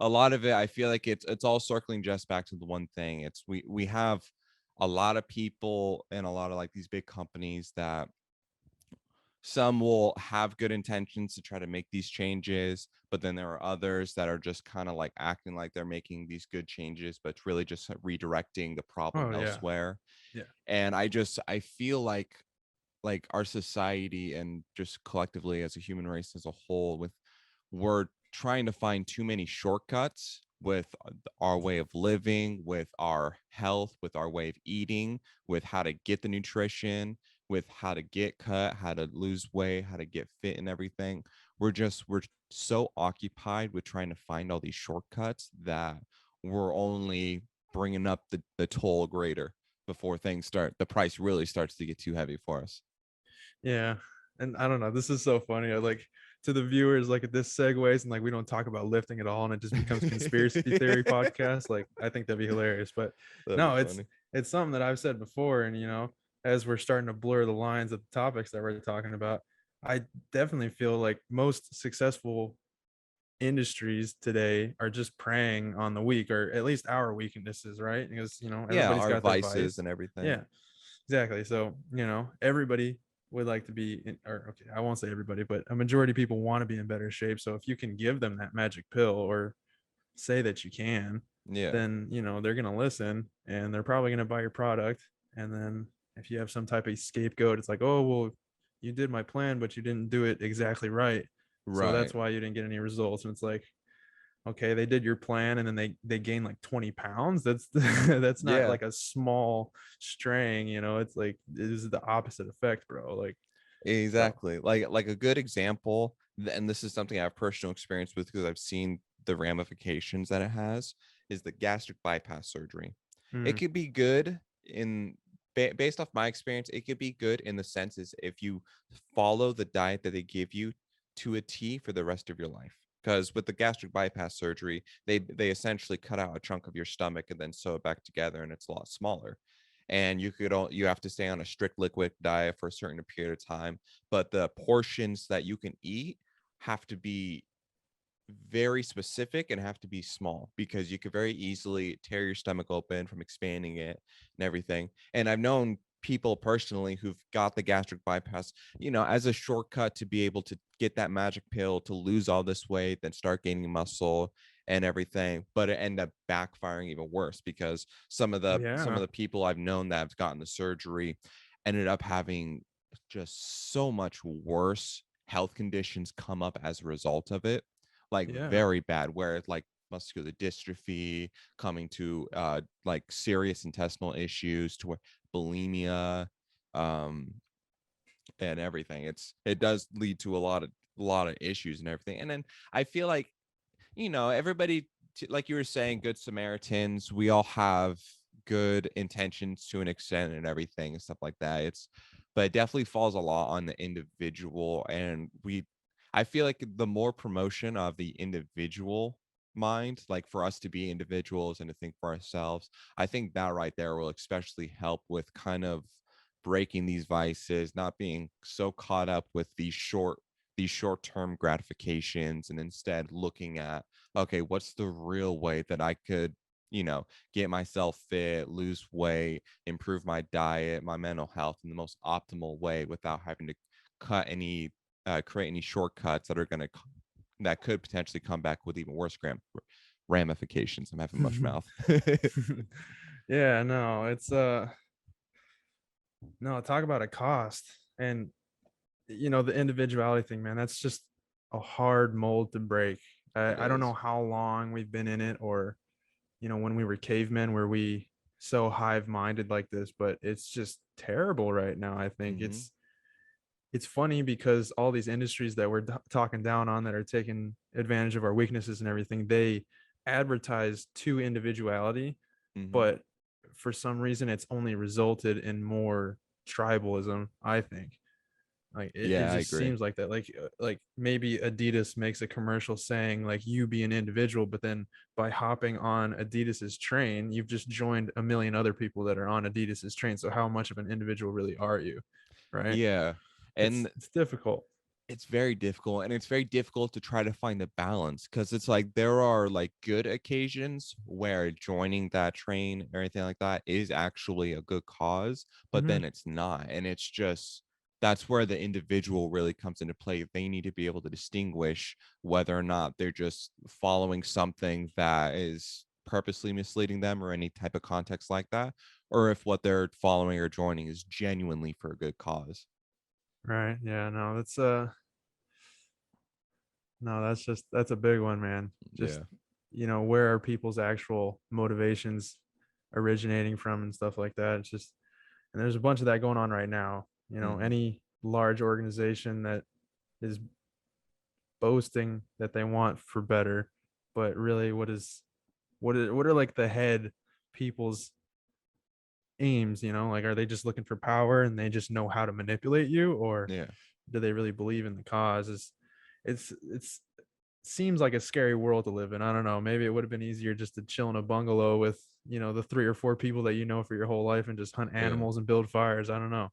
a lot of it, I feel like it's all circling just back to the one thing. It's we have a lot of people and a lot of like these big companies that some will have good intentions to try to make these changes, but then there are others that are just kind of like acting like they're making these good changes, but it's really just redirecting the problem Oh yeah. elsewhere. Yeah. And I feel like our society and just collectively as a human race as a whole, with we're trying to find too many shortcuts with our way of living, with our health, with our way of eating, with how to get the nutrition, with how to get cut, how to lose weight, how to get fit and everything. We're so occupied with trying to find all these shortcuts that we're only bringing up the toll greater before the price really starts to get too heavy for us. Yeah. And I don't know. This is so funny. I like to the viewers, like this segues and like we don't talk about lifting at all and it just becomes conspiracy theory podcast. Like I think that'd be hilarious. But That'd be no, funny. it's something that I've said before. And as we're starting to blur the lines of the topics that we're talking about, I definitely feel like most successful industries today are just preying on the weak or at least our weaknesses, right? Because Yeah, everybody's our got their vices vice. and everything. Yeah, exactly. So everybody would like to be or okay, I won't say everybody, but a majority of people want to be in better shape. So if you can give them that magic pill or say that you can, Yeah. then they're gonna listen and they're probably gonna buy your product. And then if you have some type of scapegoat, it's like, oh well, you did my plan, but you didn't do it exactly right. So Right. that's why you didn't get any results. And it's like, okay, they did your plan and then they gain like 20 pounds. That's that's not Yeah. like a small straying. It's like this is the opposite effect, bro. Like, so Exactly. Like a good example, and this is something I have personal experience with because I've seen the ramifications that it has, is the gastric bypass surgery. It mm, could be good in based off my experience, it could be good in the sense is if you follow the diet that they give you to a T for the rest of your life. Because with the gastric bypass surgery, they essentially cut out a chunk of your stomach and then sew it back together, and it's a lot smaller. And you have to stay on a strict liquid diet for a certain period of time, but the portions that you can eat have to be very specific and have to be small because you could very easily tear your stomach open from expanding it and everything. And I've known people personally who've got the gastric bypass, as a shortcut to be able to get that magic pill to lose all this weight, then start gaining muscle and everything, but it ended up backfiring even worse because some of yeah, the people I've known that have gotten the surgery ended up having just so much worse health conditions come up as a result of it, like yeah, very bad, where it's like muscular dystrophy, coming to like serious intestinal issues, to where bulimia, um and everything. It does lead to a lot of issues and everything. And then I feel like, everybody, like you were saying, good Samaritans, we all have good intentions to an extent and everything and stuff like that. But it definitely falls a lot on the individual. And I feel like the more promotion of the individual mind, like for us to be individuals and to think for ourselves, I think that right there will especially help with kind of breaking these vices, not being so caught up with these short-term gratifications, and instead looking at, okay, what's the real way that I could, get myself fit, lose weight, improve my diet, my mental health in the most optimal way without having to create any shortcuts that could potentially come back with even worse ramifications. I'm having much mouth. yeah. No, it's no, talk about a cost. And the individuality thing, man, that's just a hard mold to break. It I don't know is. how long we've been in it, or when we were cavemen, were we so hive minded like this? But it's just terrible right now. I think Hmm. it's funny because all these industries that we're talking down on that are taking advantage of our weaknesses and everything, they advertise to individuality, Hmm. but for some reason it's only resulted in more tribalism, I think. Like it Yeah, I just agree. seems like that. Like maybe Adidas makes a commercial saying like you be an individual, but then by hopping on Adidas's train, you've just joined a million other people that are on Adidas's train. So how much of an individual really are you? Right? Yeah. it's And it's difficult. It's very difficult, and it's very difficult to try to find the balance, because it's like there are like good occasions where joining that train or anything like that is actually a good cause, but Hmm. then it's not. And it's just that's where the individual really comes into play. They need to be able to distinguish whether or not they're just following something that is purposely misleading them or any type of context like that, or if what they're following or joining is genuinely for a good cause. Right. Yeah. No, that's a big one, man. Just, Yeah. where are people's actual motivations originating from and stuff like that. It's just, and there's a bunch of that going on right now. Mhm. Any large organization that is boasting that they want for better, but really what are like the head people's aims, like are they just looking for power and they just know how to manipulate you, or Yeah. do they really believe in the cause? It's seems like a scary world to live in. I don't know. Maybe it would have been easier just to chill in a bungalow with, the three or four people that you know for your whole life and just hunt Yeah. animals and build fires. I don't know.